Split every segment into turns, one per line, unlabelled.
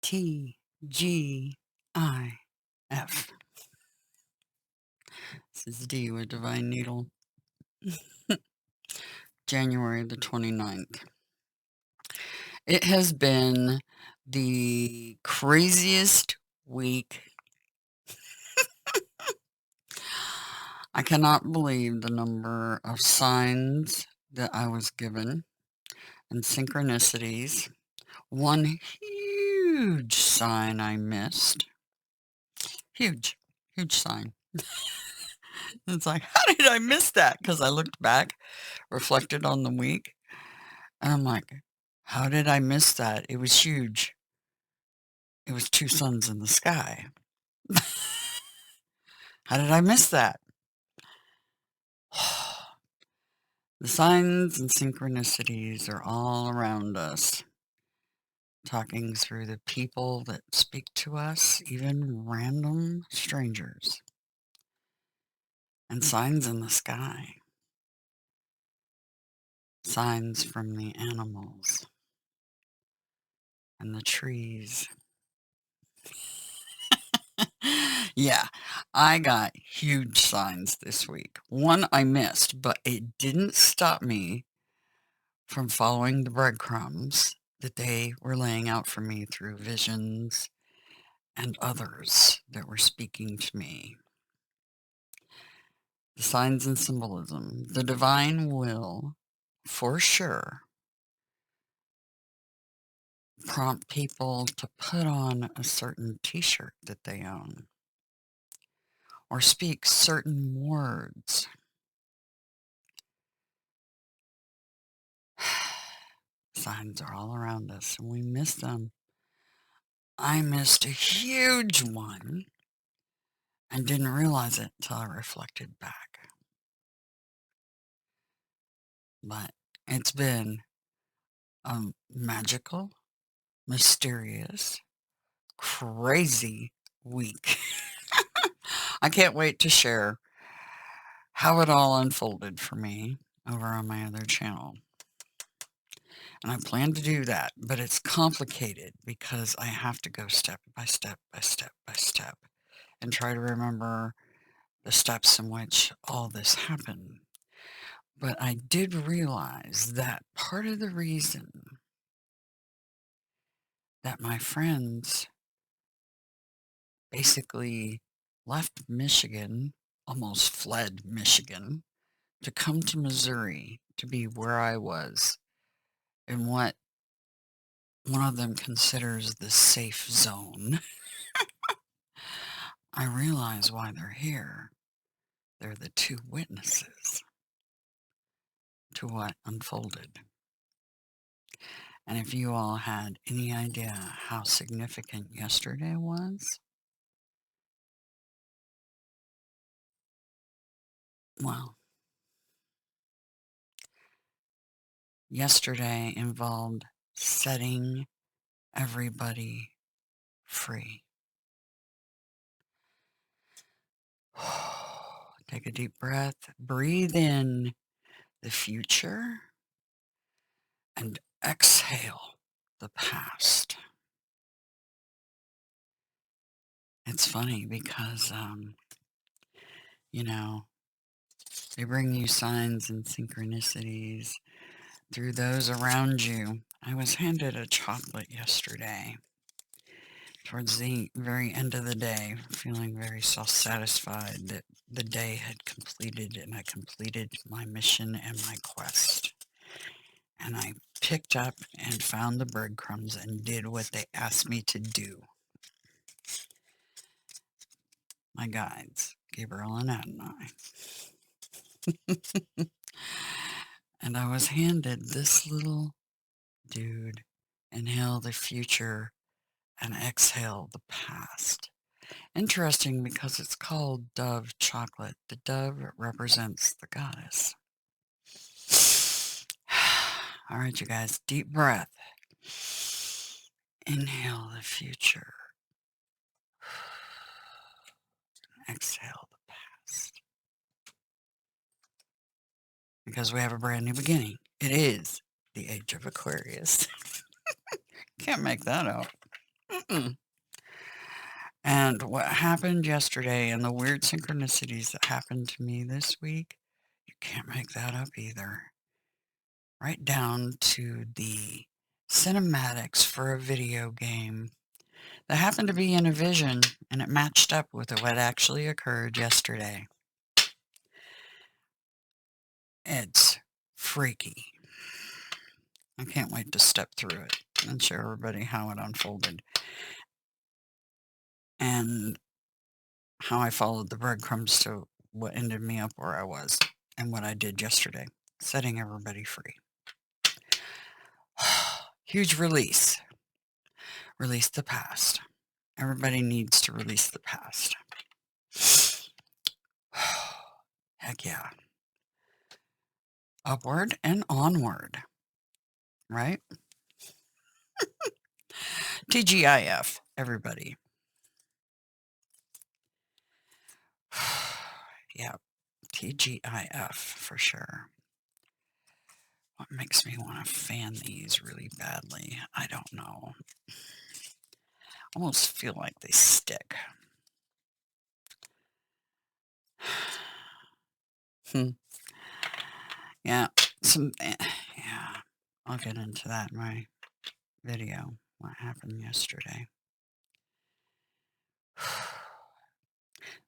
TGIF. This is D with Divine Needle. January the 29th. It has been the craziest week. I cannot believe the number of signs that I was given and synchronicities. One huge sign I missed. Huge sign. It's like, how did I miss that? Because I looked back, reflected on the week, and I'm like, how did I miss that? It was huge. It was 2 suns in the sky. How did I miss that? The signs and synchronicities are all around us, talking through the people that speak to us, even random strangers. And signs in the sky. Signs from the animals and the trees. Yeah, I got huge signs this week. One I missed, but it didn't stop me from following the breadcrumbs that they were laying out for me through visions and others that were speaking to me. The signs and symbolism, the divine will, for sure, prompt people to put on a certain t-shirt that they own or speak certain words. Signs are all around us and we miss them. I missed a huge one and didn't realize it until I reflected back. But it's been a magical, mysterious, crazy week. I can't wait to share how it all unfolded for me over on my other channel. And I plan to do that, but it's complicated because I have to go step by step by step by step and try to remember the steps in which all this happened. But I did realize that part of the reason that my friends basically left Michigan, almost fled Michigan, to come to Missouri to be where I was in what one of them considers the safe zone. I realize why they're here. They're the 2 witnesses to what unfolded. And if you all had any idea how significant yesterday was, well, yesterday involved setting everybody free. Take a deep breath, breathe in the future, and exhale the past. It's funny because, you know, they bring you signs and synchronicities through those around you. I was handed a chocolate yesterday towards the very end of the day, feeling very self-satisfied that the day had completed and I completed my mission and my quest. And I picked up and found the breadcrumbs and did what they asked me to do. My guides, Gabriel and Adonai. And I was handed this little dude, inhale the future and exhale the past. Interesting because it's called dove chocolate. The dove represents the goddess. All right, you guys, deep breath. Inhale the future. Exhale the past. Because we have a brand new beginning. It is the age of Aquarius. Can't make that out. Mm-mm. And what happened yesterday and the weird synchronicities that happened to me this week, you can't make that up either. Right down to the cinematics for a video game that happened to be in a vision, and it matched up with what actually occurred yesterday. It's freaky. I can't wait to step through it and show everybody how it unfolded and how I followed the breadcrumbs to what ended me up where I was and what I did yesterday, setting everybody free. Huge release. Release the past. Everybody needs to release the past. Heck yeah. Upward and onward, right? TGIF, everybody. Yeah, TGIF for sure. What makes me want to fan these really badly? I don't know. Almost feel like they stick. Yeah, yeah, I'll get into that in my video, what happened yesterday.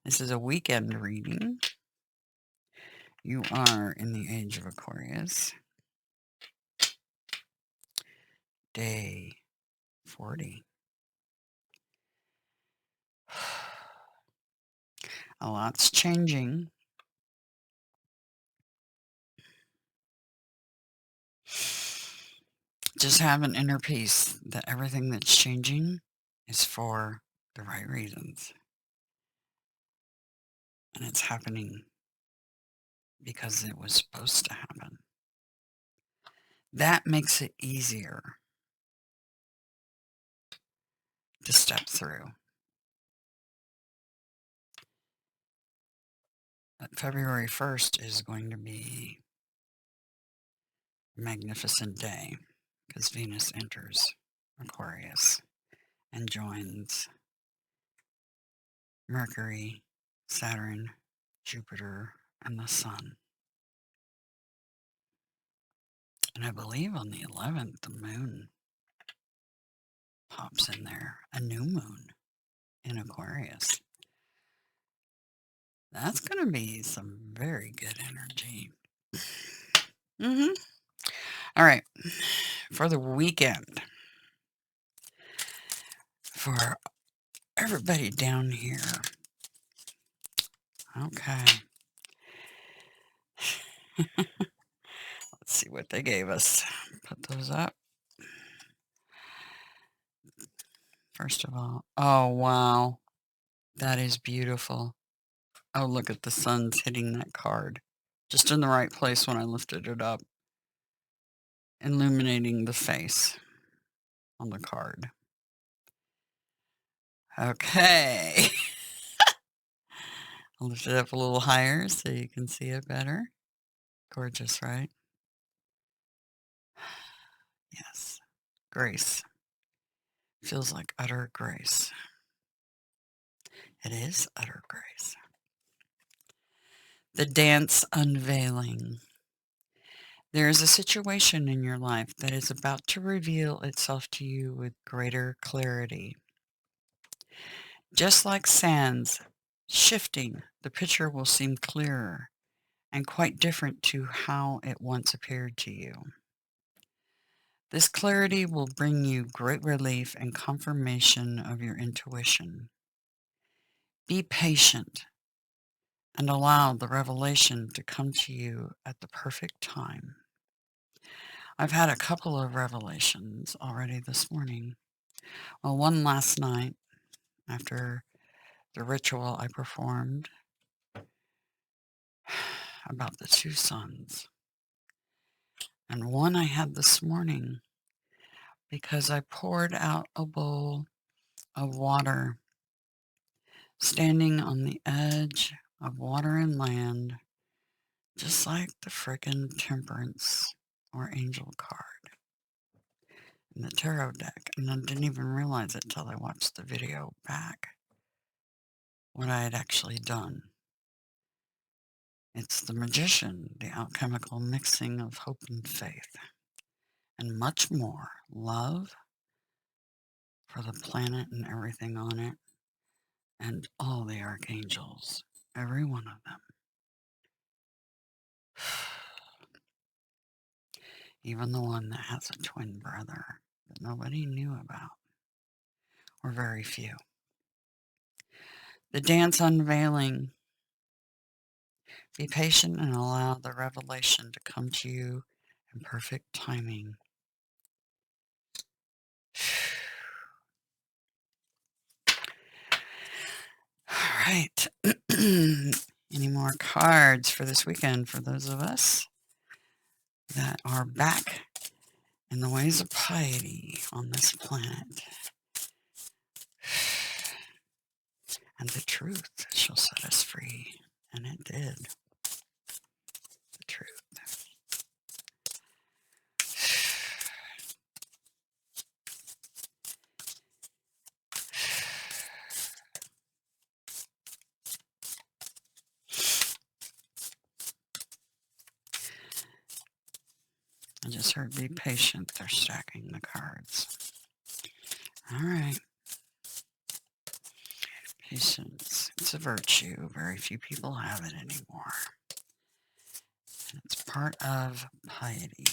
This is a weekend reading. You are in the age of Aquarius. Day 40. A lot's changing. Just have an inner peace that everything that's changing is for the right reasons. And it's happening because it was supposed to happen. That makes it easier to step through. But February 1st is going to be a magnificent day because Venus enters Aquarius and joins Mercury, Saturn, Jupiter, and the Sun. And I believe on the 11th, the moon pops in there, a new moon in Aquarius. That's going to be some very good energy. All right, for the weekend, for everybody down here. Okay. Let's see what they gave us. Put those up. First of all, oh, wow. That is beautiful. Oh, look at the sun's hitting that card. Just in the right place when I lifted it up. Illuminating the face on the card. Okay. I'll lift it up a little higher so you can see it better. Gorgeous, right? Yes. Grace. Feels like utter grace. It is utter grace. The dance unveiling. There is a situation in your life that is about to reveal itself to you with greater clarity. Just like sands shifting, the picture will seem clearer and quite different to how it once appeared to you. This clarity will bring you great relief and confirmation of your intuition. Be patient and allow the revelation to come to you at the perfect time. I've had a couple of revelations already this morning. Well, one last night after the ritual I performed about the two suns. And one I had this morning because I poured out a bowl of water standing on the edge of water and land, just like the frickin' temperance or angel card. in the tarot deck, and I didn't even realize it till I watched the video back, what I had actually done. It's the Magician, the alchemical mixing of hope and faith, and much more. Love for the planet and everything on it, and all the archangels, every one of them. Even the one that has a twin brother that nobody knew about, or very few. The dance unveiling. Be patient and allow the revelation to come to you in perfect timing. All right. Any more cards for this weekend for those of us that are back in the ways of piety on this planet? And the truth shall set us free. And it did. The truth. I just heard be patient. They're stacking the cards. All right. Patience. It's a virtue. Very few people have it anymore. And it's part of piety.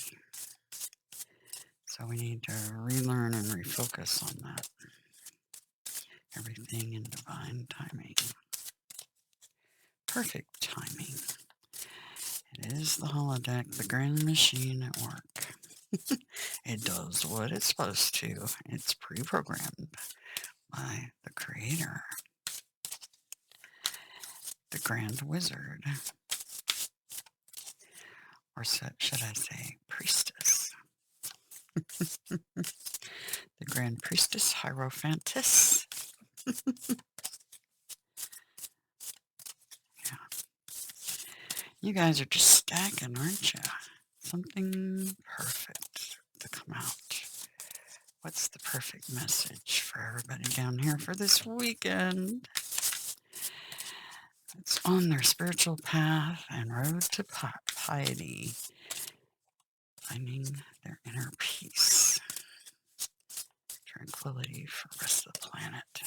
So we need to relearn and refocus on that. Everything in divine timing. Perfect timing. It is the holodeck, the grand machine at work. It does what it's supposed to. It's pre-programmed by the creator, the grand wizard, or should I say priestess. The grand priestess Hierophantus. Yeah. You guys are just stacking, aren't you? Something perfect to come out. What's the perfect message for everybody down here for this weekend? It's on their spiritual path and road to piety, finding their inner peace, tranquility for the rest of the planet.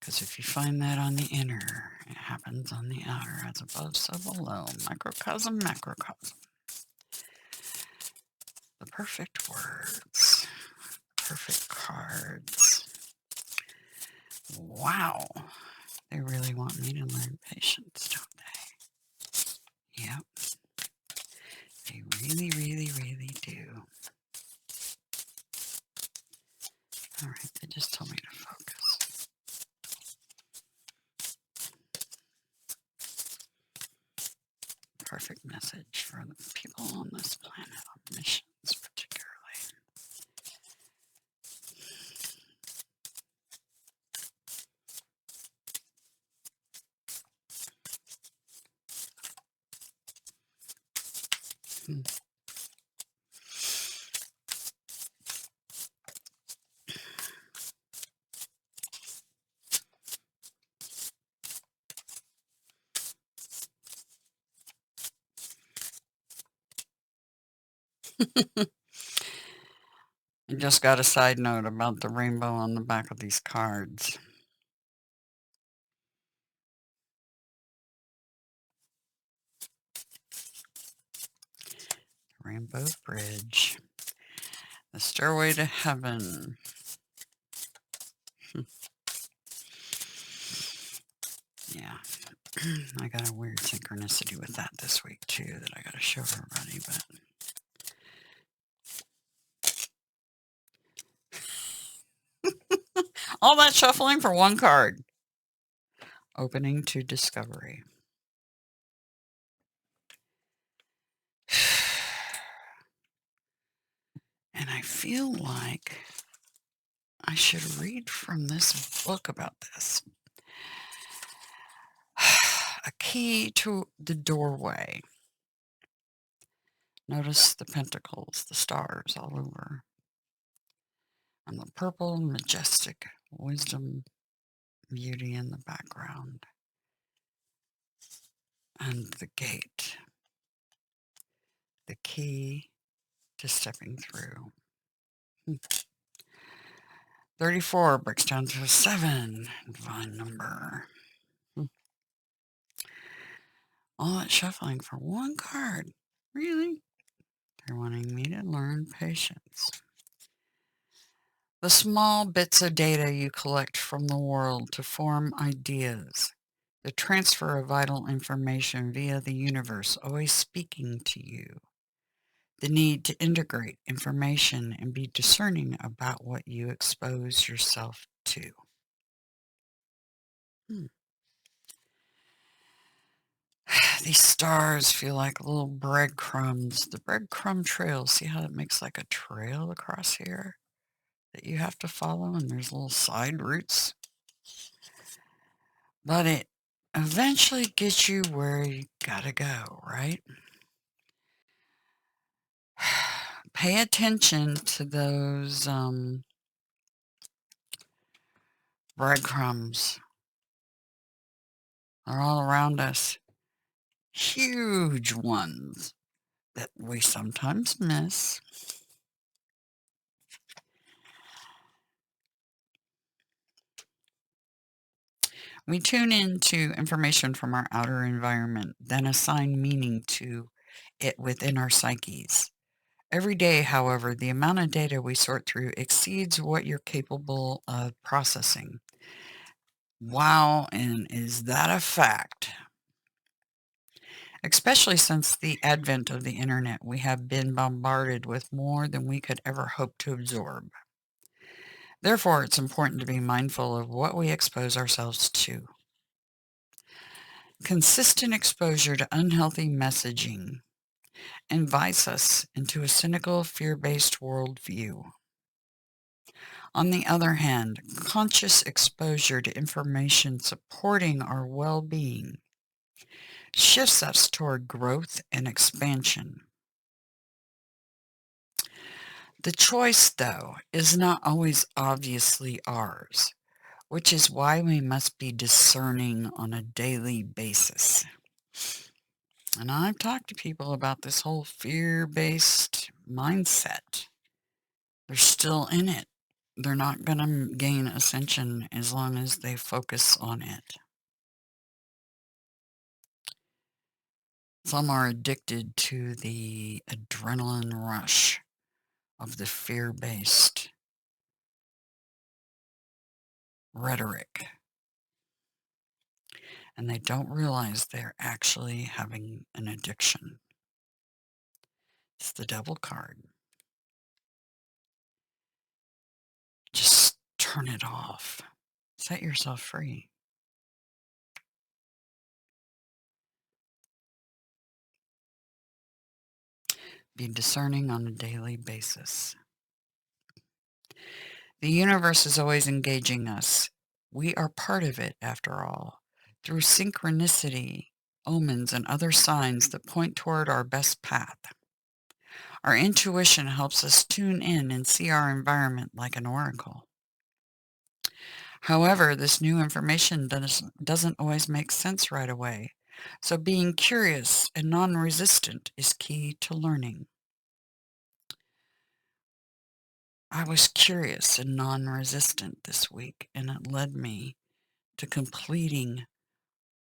Because if you find that on the inner, it happens on the outer, as above, so below, microcosm, macrocosm. The perfect words, perfect cards. Wow. They really want me to learn patience, don't they? Yep. They really, really, really do. All right, they just told me to focus. Perfect message for the people on this planet, on missions particularly. I just got a side note about the rainbow on the back of these cards. Rainbow Bridge. The Stairway to Heaven. Yeah. I got a weird synchronicity with that this week, too, that I got to show everybody, but... all that shuffling for one card. Opening to discovery. And I feel like I should read from this book about this. A Key to the Doorway Notice the pentacles, the stars all over, and the purple, majestic wisdom, beauty in the background, and the gate, the key to stepping through. 34 breaks down to a 7, divine number. All that shuffling for one card. Really? They're wanting me to learn patience. The small bits of data you collect from the world to form ideas. The transfer of vital information via the universe always speaking to you. The need to integrate information and be discerning about what you expose yourself to. These stars feel like little breadcrumbs. The breadcrumb trail, see how it makes like a trail across here that you have to follow, and there's little side routes? But it eventually gets you where you gotta go, right? Pay attention to those breadcrumbs. They're all around us. Huge ones that we sometimes miss. We tune into information from our outer environment, then assign meaning to it within our psyches. Every day, however, the amount of data we sort through exceeds what you're capable of processing. Wow, and is that a fact? Especially since the advent of the internet, we have been bombarded with more than we could ever hope to absorb. Therefore, it's important to be mindful of what we expose ourselves to. Consistent exposure to unhealthy messaging invites us into a cynical, fear-based worldview. On the other hand, conscious exposure to information supporting our well-being shifts us toward growth and expansion. The choice, though, is not always obviously ours, which is why we must be discerning on a daily basis. And I've talked to people about this whole fear-based mindset. They're still in it. They're not going to gain ascension as long as they focus on it. Some are addicted to the adrenaline rush of the fear-based rhetoric. And they don't realize they're actually having an addiction. It's the devil card. Just turn it off. Set yourself free. Be discerning on a daily basis. The universe is always engaging us. We are part of it, after all, through synchronicity, omens, and other signs that point toward our best path. Our intuition helps us tune in and see our environment like an oracle. However, this new information doesn't always make sense right away, so being curious and non-resistant is key to learning. I was curious and non-resistant this week, and it led me to completing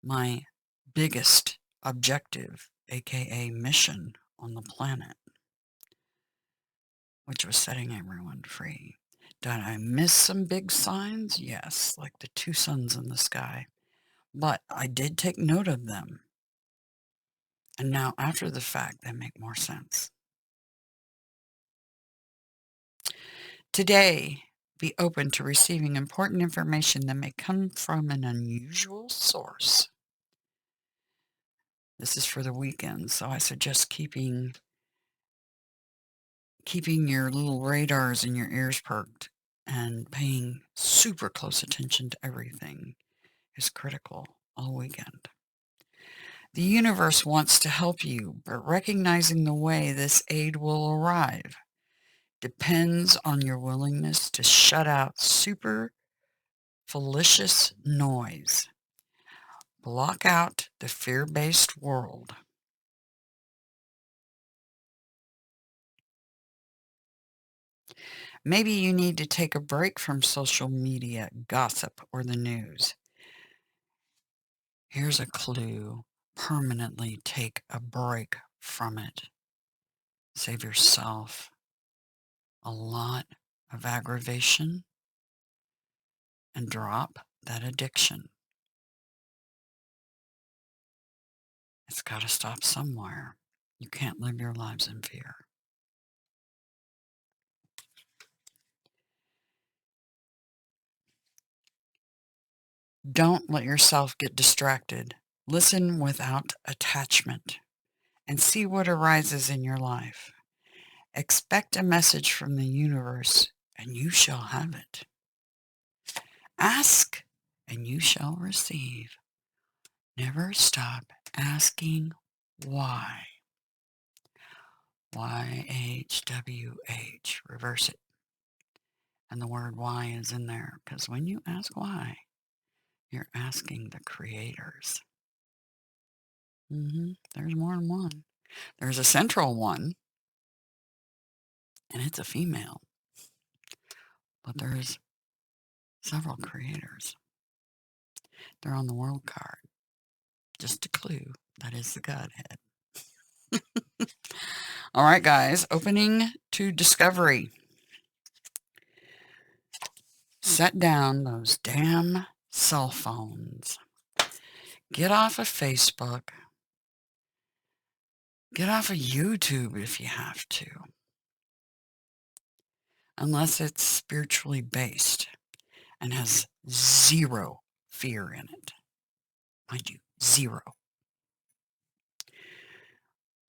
my biggest objective, aka mission on the planet, which was setting everyone free. Did I miss some big signs? Yes, like the two suns in the sky. But I did take note of them. And now, after the fact, they make more sense. Today, be open to receiving important information that may come from an unusual source. This is for the weekend, so I suggest keeping your little radars and your ears perked and paying super close attention to everything is critical all weekend. The universe wants to help you, but recognizing the way this aid will arrive depends on your willingness to shut out superfluous noise. Block out the fear-based world. Maybe you need to take a break from social media, gossip, or the news. Here's a clue. Permanently take a break from it. Save yourself a lot of aggravation and drop that addiction. It's got to stop somewhere. You can't live your lives in fear. Don't let yourself get distracted. Listen without attachment and see what arises in your life. Expect a message from the universe and you shall have it. Ask and you shall receive. Never stop asking why. YHWH. Reverse it. And the word why is in there because when you ask why, you're asking the creators. There's more than one. There's a central one, and it's a female. But there's several creators. They're on the world card. Just a clue. That is the Godhead. All right, guys. Opening to discovery. Set down those damn cell phones. Get off of Facebook. Get off of YouTube if you have to. Unless it's spiritually based and has zero fear in it. Mind you, zero.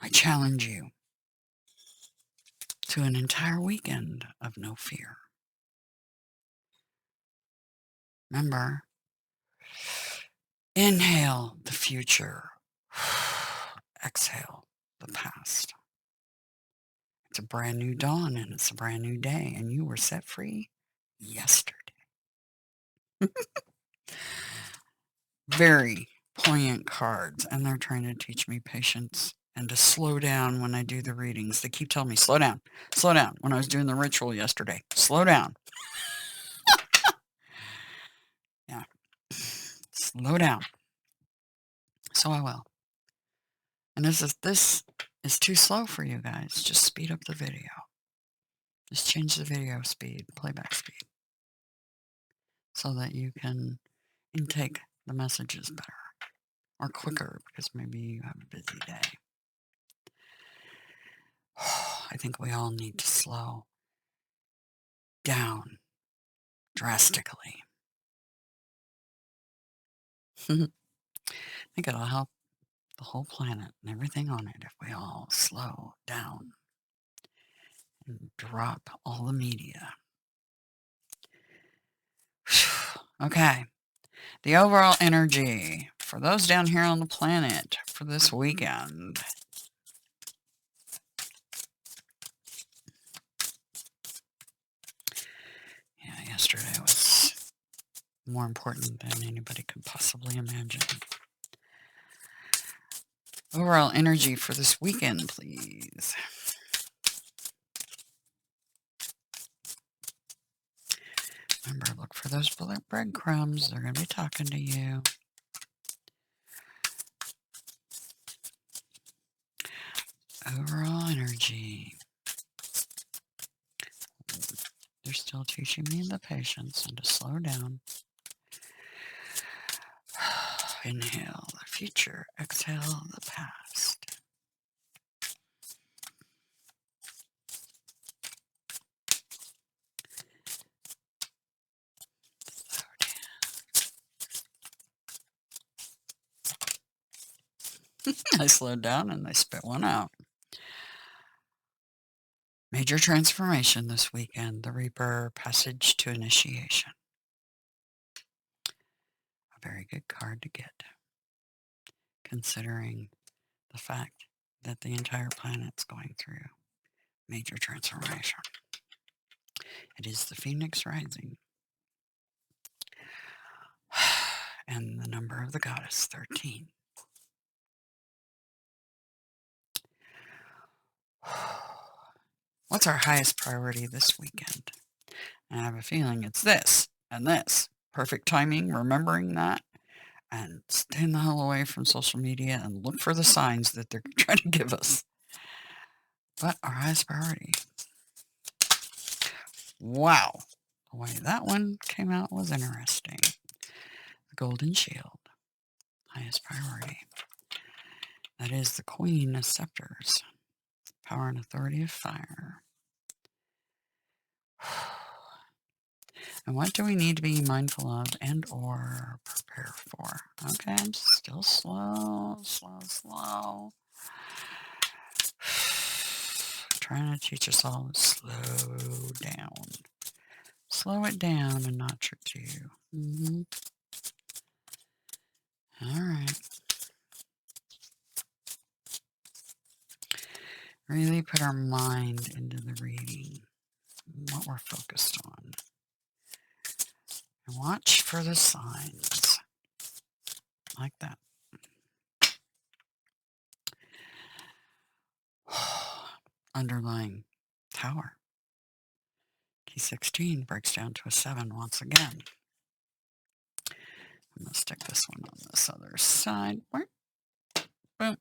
I challenge you to an entire weekend of no fear. Remember, inhale the future. Exhale the past. It's a brand new dawn and it's a brand new day and you were set free yesterday. Very poignant cards, and they're trying to teach me patience and to slow down when I do the readings. They keep telling me, slow down, when I was doing the ritual yesterday. Slow down. Yeah. Slow down. So I will. And this is too slow for you guys. Just speed up the video. Just change the video speed, playback speed, so that you can intake the messages better or quicker because maybe you have a busy day. I think we all need to slow down drastically. I think it'll help the whole planet and everything on it if we all slow down and drop all the media. Okay. The overall energy for those down here on the planet for this weekend. Yeah, yesterday was more important than anybody could possibly imagine. Overall energy for this weekend, please. Remember, look for those breadcrumbs. They're going to be talking to you. Overall energy. They're still teaching me the patience and to slow down. Inhale the future. Exhale the past. I slowed down and I spit one out. Major transformation this weekend. The Reaper Passage to Initiation. A very good card to get. considering the fact that the entire planet's going through major transformation. It is the Phoenix rising. And the number of the goddess, 13. What's our highest priority this weekend? And I have a feeling it's this and this. Perfect timing, remembering that, and stay the hell away from social media and look for the signs that they're trying to give us. But our highest priority. Wow. The way that one came out was interesting. The Golden Shield. Highest priority. That is the Queen of Scepters. Power and authority of fire. And what do we need to be mindful of and or prepare for? Okay, I'm still slow. Trying to teach us all to slow down. Slow it down and not trick you. All right. Really put our mind into the reading, what we're focused on. And watch for the signs. Like that. Underlying tower. Key 16 breaks down to a 7 once again. I'm going to stick this one on this other side. Boom.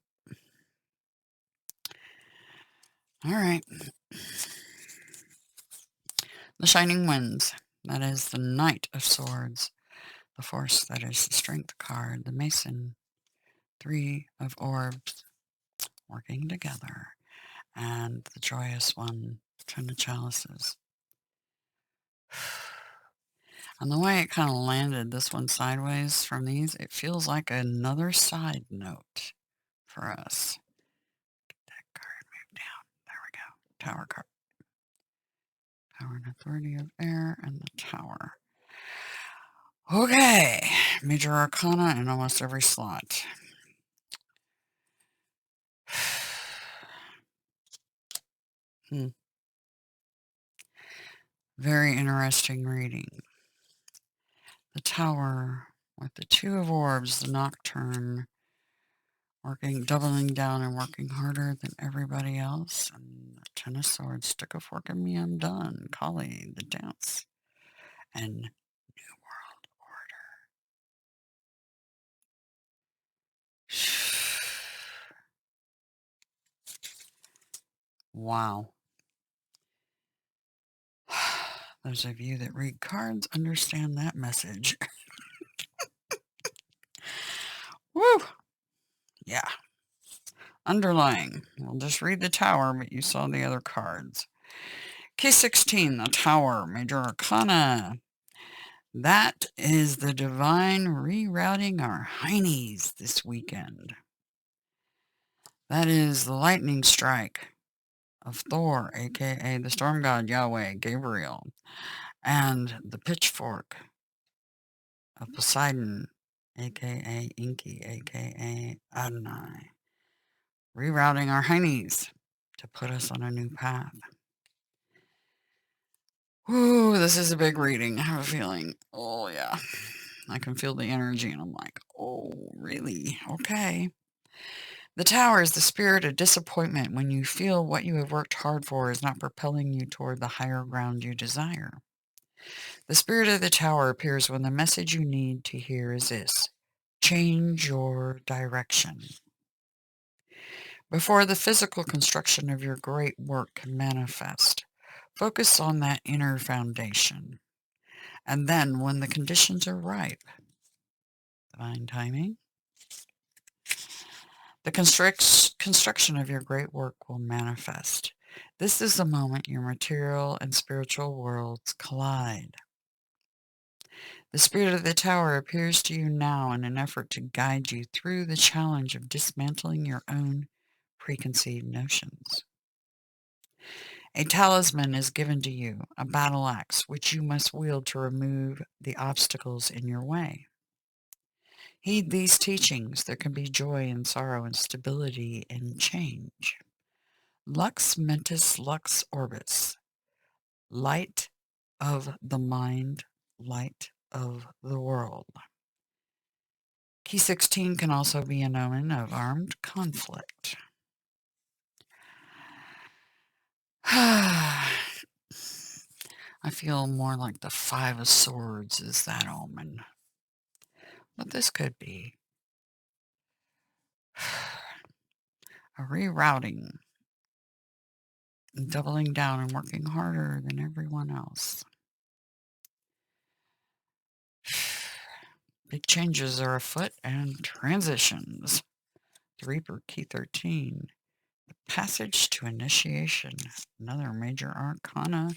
All right. The Shining Winds. That is the Knight of Swords. The Force. That is the Strength card. The Mason. 3 of Orbs. Working together. And the Joyous one. 10 of Chalices. And the way it kind of landed, this one sideways from these, it feels like another side note for us. Get that card moved down. There we go. Tower card. Power and authority of air and the tower. Okay. Major Arcana in almost every slot. Very interesting reading. The tower with the 2 of Orbs, the Nocturne, doubling down and working harder than everybody else. And the 10 of Swords, stick a fork in me, I'm done. Kali, the dance. And New World Order. Wow. Those of you that read cards understand that message. Woo! Yeah. Underlying. We'll just read the tower, but you saw the other cards. Key 16, the tower, Major Arcana. That is the divine rerouting our heinies this weekend. That is the lightning strike of Thor, aka the storm god Yahweh, Gabriel, and the pitchfork of Poseidon, aka Inky, aka Adonai. Rerouting our heinies to put us on a new path. Ooh, this is a big reading. I have a feeling. Oh, yeah. I can feel the energy, and I'm like, oh, really? Okay. The tower is the spirit of disappointment when you feel what you have worked hard for is not propelling you toward the higher ground you desire. The spirit of the tower appears when the message you need to hear is this: change your direction. Before the physical construction of your great work can manifest, focus on that inner foundation. And then, when the conditions are ripe, divine timing, the construction of your great work will manifest. This is the moment your material and spiritual worlds collide. The spirit of the tower appears to you now in an effort to guide you through the challenge of dismantling your own preconceived notions. A talisman is given to you, a battle axe, which you must wield to remove the obstacles in your way. Heed these teachings. There can be joy and sorrow and stability and change. Lux mentis lux orbis. Light of the mind, light of the world. Key 16 can also be an omen of armed conflict. I feel more like the Five of Swords is that omen. But this could be a rerouting, doubling down and working harder than everyone else. Big changes are afoot and transitions. The Reaper, Key 13. The Passage to Initiation. Another major arcana.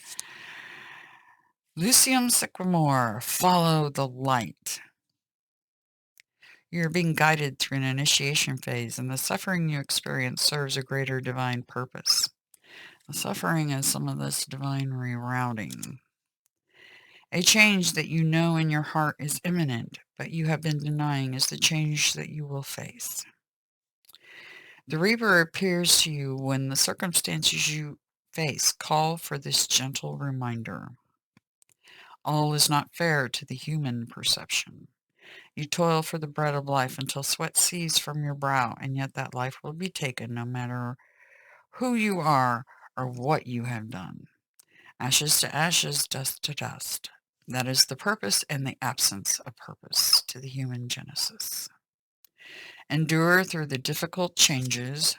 Lucium Sycamore. Follow the light. You're being guided through an initiation phase, and the suffering you experience serves a greater divine purpose. The suffering is some of this divine rerouting. A change that you know in your heart is imminent, but you have been denying is the change that you will face. The Reaper appears to you when the circumstances you face call for this gentle reminder. All is not fair to the human perception. You toil for the bread of life until sweat seethes from your brow, and yet that life will be taken no matter who you are or what you have done. Ashes to ashes, dust to dust. That is the purpose and the absence of purpose to the human genesis. Endure through the difficult changes,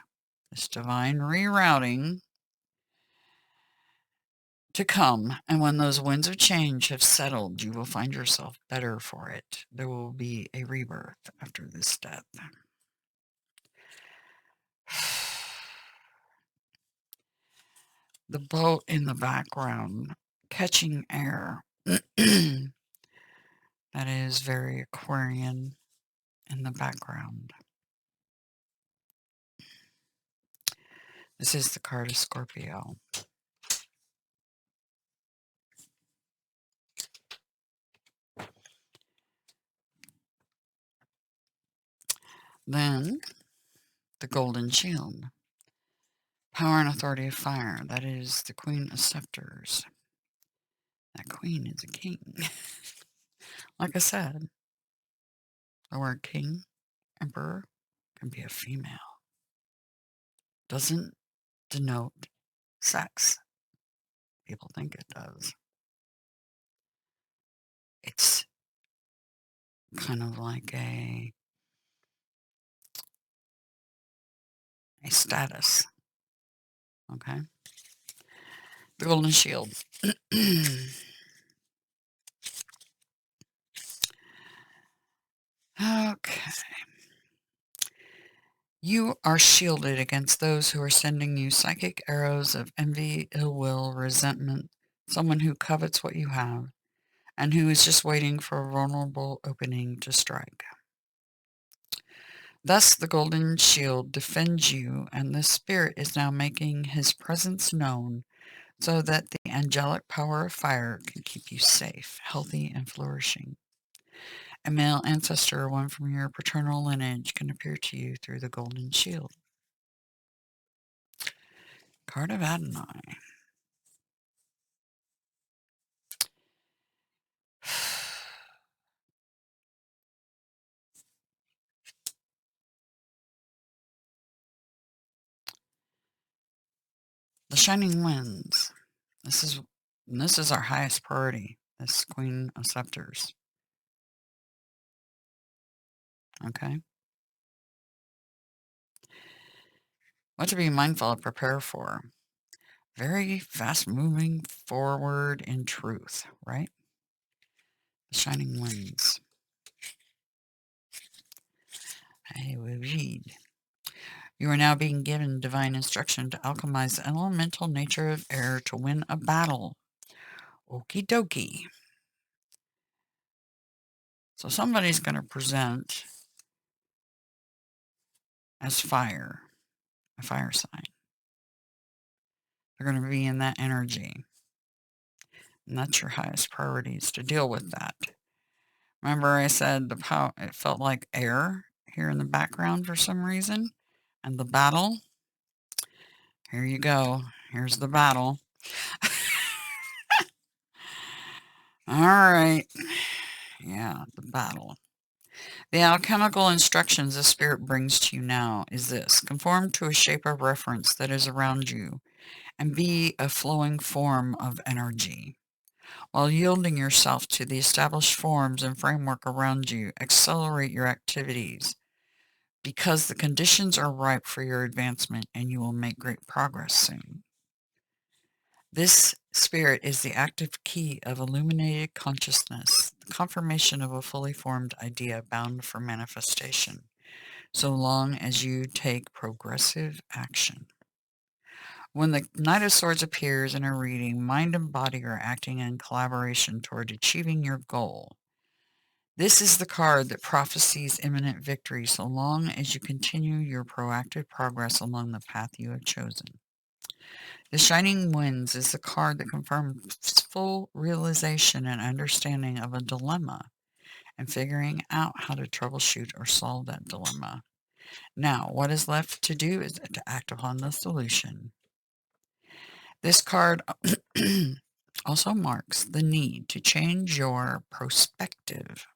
this divine rerouting to come, and when those winds of change have settled, you will find yourself better for it. There will be a rebirth after this death. The boat in the background, catching air. That is very Aquarian in the background. This is the card of Scorpio. Then, the Golden Shield. Power and authority of fire. That is the Queen of Scepters. That queen is a king. Like I said, the word king, emperor, can be a female. Doesn't denote sex. People think it does. It's kind of like a status. Okay? The Golden Shield. Okay. You are shielded against those who are sending you psychic arrows of envy, ill will, resentment, someone who covets what you have, and who is just waiting for a vulnerable opening to strike. Thus the Golden Shield defends you, and the Spirit is now making his presence known so that the angelic power of fire can keep you safe, healthy, and flourishing. A male ancestor, one from your paternal lineage, can appear to you through the Golden Shield. Card of Adonai. The Shining Winds. This is our highest priority. This Queen of Scepters. Okay. What to be mindful of, prepare for. Very fast moving forward in truth, right? The Shining Winds. I will read. You are now being given divine instruction to alchemize the elemental nature of air to win a battle. Okie dokie. So somebody's going to present as fire, a fire sign. They're going to be in that energy. And that's your highest priority, is to deal with that. Remember I said the power, it felt like air here in the background for some reason? And the battle? Here you go. Here's the battle. All right. Yeah, the battle. The alchemical instructions the Spirit brings to you now is this: conform to a shape of reference that is around you and be a flowing form of energy. While yielding yourself to the established forms and framework around you, accelerate your activities because the conditions are ripe for your advancement and you will make great progress soon. This spirit is the active key of illuminated consciousness, the confirmation of a fully formed idea bound for manifestation, so long as you take progressive action. When the Knight of Swords appears in a reading, mind and body are acting in collaboration toward achieving your goal. This is the card that prophesies imminent victory so long as you continue your proactive progress along the path you have chosen. The Shining Winds is the card that confirms full realization and understanding of a dilemma and figuring out how to troubleshoot or solve that dilemma. Now, what is left to do is to act upon the solution. This card also marks the need to change your perspective.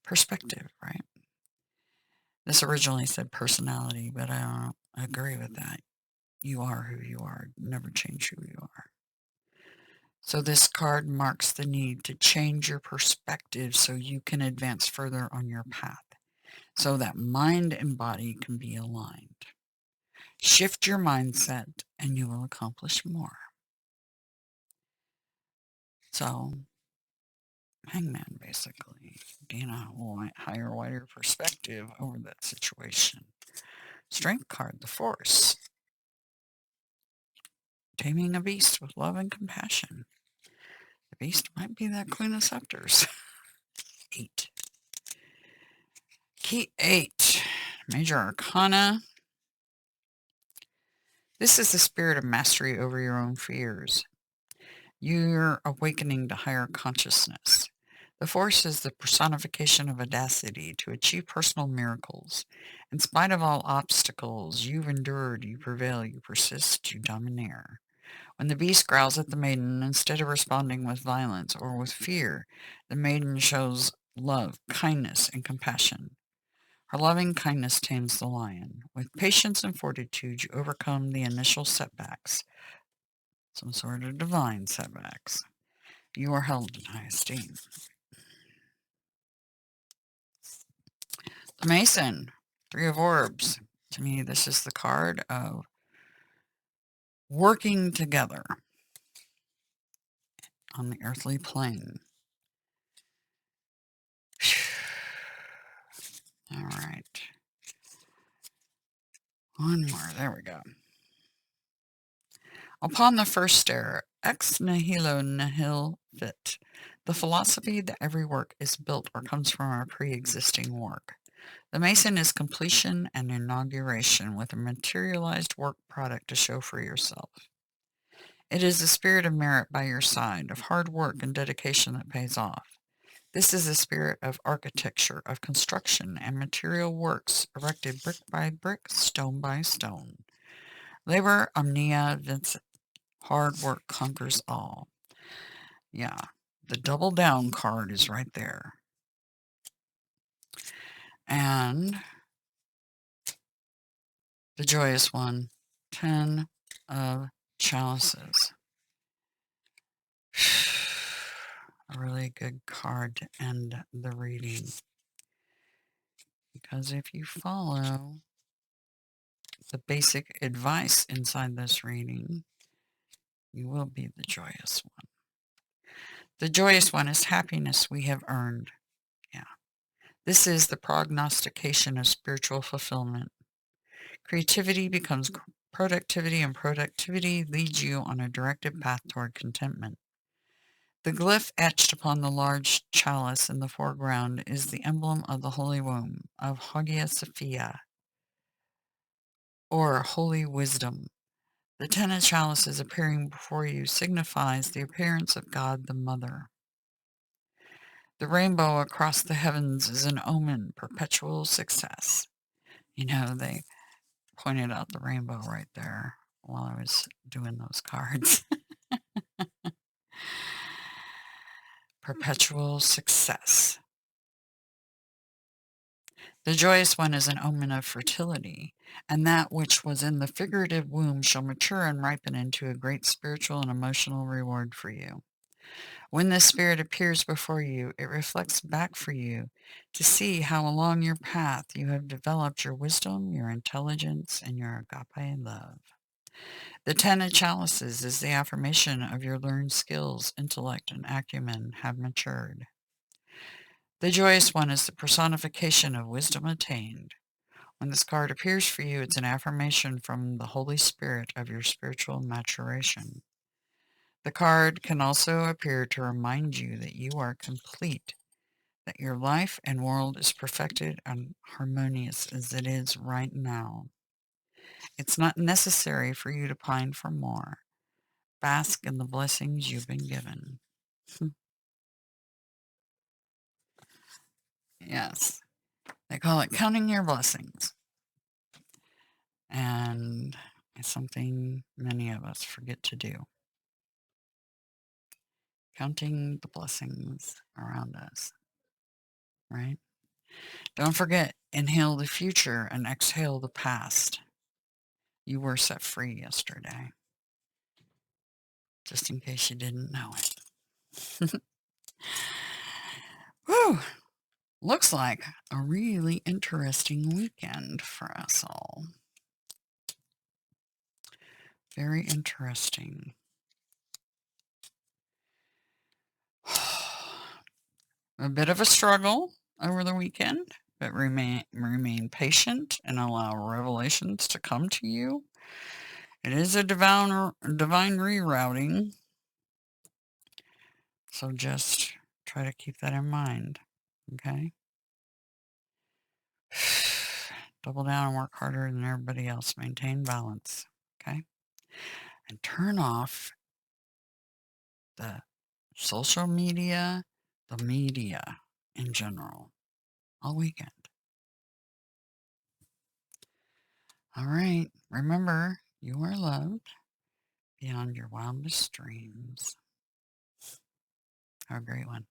Perspective, right? This originally said personality, but I don't agree with that. You are who you are. Never change who you are. So this card marks the need to change your perspective so you can advance further on your path, so that mind and body can be aligned. Shift your mindset and you will accomplish more. So, Hangman, basically, gain a higher, wider perspective over that situation. Strength card, the Force. Taming a beast with love and compassion. The beast might be that Queen of Scepters. 8. Key 8. Major Arcana. This is the spirit of mastery over your own fears. You're awakening to higher consciousness. The Force is the personification of audacity to achieve personal miracles. In spite of all obstacles you've endured, you prevail, you persist, you domineer. When the beast growls at the maiden, instead of responding with violence or with fear, the maiden shows love, kindness, and compassion. Her loving kindness tames the lion. With patience and fortitude, you overcome the initial setbacks, some sort of divine setbacks. You are held in high esteem. The Mason, 3 of Orbs. To me, this is the card of working together on the earthly plane. All right. One more. There we go. Upon the first stare, ex nihilo nihil fit. The philosophy that every work is built or comes from a pre-existing work. The Mason is completion and inauguration with a materialized work product to show for yourself. It is the spirit of merit by your side, of hard work and dedication that pays off. This is the spirit of architecture, of construction and material works erected brick by brick, stone by stone. Labor omnia vincit. Hard work conquers all. Yeah, the double down card is right there. And the joyous one, 10 of Chalices. A really good card to end the reading. Because if you follow the basic advice inside this reading, you will be the joyous one. The joyous one is happiness we have earned. Yeah. This is the prognostication of spiritual fulfillment. Creativity becomes productivity, and productivity leads you on a directed path toward contentment. The glyph etched upon the large chalice in the foreground is the emblem of the Holy Womb of Hagia Sophia, or Holy Wisdom. The 10 of Chalices appearing before you signifies the appearance of God the Mother. The rainbow across the heavens is an omen, perpetual success. You know, they pointed out the rainbow right there while I was doing those cards. Perpetual success. The joyous one is an omen of fertility, and that which was in the figurative womb shall mature and ripen into a great spiritual and emotional reward for you. When this spirit appears before you, it reflects back for you to see how along your path you have developed your wisdom, your intelligence, and your agape love. The Ten of Chalices is the affirmation of your learned skills, intellect, and acumen have matured. The joyous one is the personification of wisdom attained. When this card appears for you, it's an affirmation from the Holy Spirit of your spiritual maturation. The card can also appear to remind you that you are complete, that your life and world is perfected and harmonious as it is right now. It's not necessary for you to pine for more. Bask in the blessings you've been given. Yes, they call it counting your blessings. And it's something many of us forget to do. Counting the blessings around us, right? Don't forget, inhale the future and exhale the past. You were set free yesterday, just in case you didn't know it. Whew! Looks like a really interesting weekend for us all. Very interesting. A bit of a struggle over the weekend, but remain patient and allow revelations to come to you. It is a divine rerouting, so just try to keep that in mind, okay? Double down and work harder than everybody else. Maintain balance, okay? And turn off the social media, the media in general, all weekend. All right. Remember, you are loved beyond your wildest dreams. Have a great one.